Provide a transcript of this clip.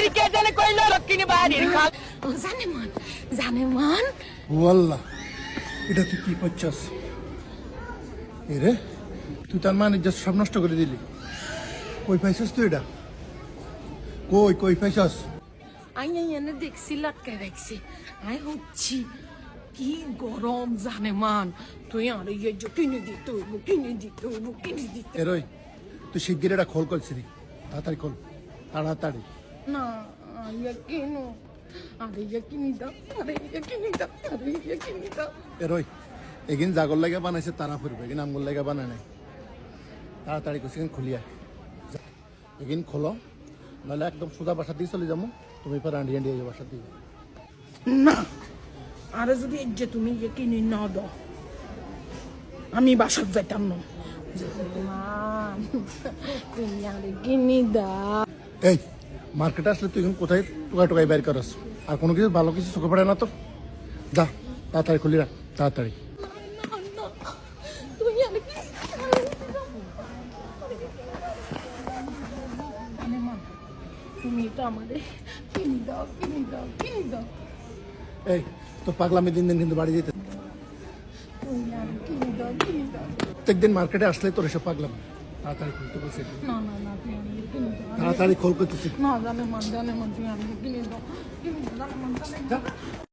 বাড়ির কে জানে কইলো রক্ষিণী বাড়ির খাল ও জানে মান ওয়াল্লাহ এটা তুই কি করছস এরে তুই তার মানে জাস্ট সব নষ্ট করে দিলি কই পাইছস তুই এটা কই পাইছস আই এনে দেখছি লটকায় রাখছি আই হচ্ছি কি গরম জানে মান তুই আর ইয়ে কিনে দিতে এরই তুই শিগগির এটা খোল করছিলি তাড়াতাড়ি খোল তাড়াতাড়ি না ইয়ে কেন আরে ইয়ে কিনি দাও এরই এগিন জাগর লাগা বানাইছে তারা ফুরবে এগিন আমগুল লাগা বানায় নাই তাড়াতাড়ি করছি খুলিয়া এগিন খোলো নাহলে একদম সোজা বাসা দিয়ে চলে যাবো তুমি পর আন্ডি বাসা দিয়ে না আরে যদি এই যে তুমি ইয়ে কিনে না দাও আমি বাসার যাইতাম না তুমি আরে কিনে দাও এই মার্কেটে আসলে তুই এখন কোথায় টোকাই বের করস আর কোনো কিছু ভালো কিছু চোখে পড়ে না তো যা তাড়াতাড়ি খুলি রাখ তাড়াতাড়ি তুমি তো আমাদের কিনে দাও এই তো পাগলামি দিন কিন্তু বাড়ি যেতে কিনে দাও প্রত্যেকদিন মার্কেটে আসলে তোর এসব পাগলাম তাড়াতাড়ি খুলতে বলছি না তুমি আমাদের কিনে দাও তাড়াতাড়ি খোল করতেছি না জানে মান তুমি আমাদের কিনে দাও জানে মান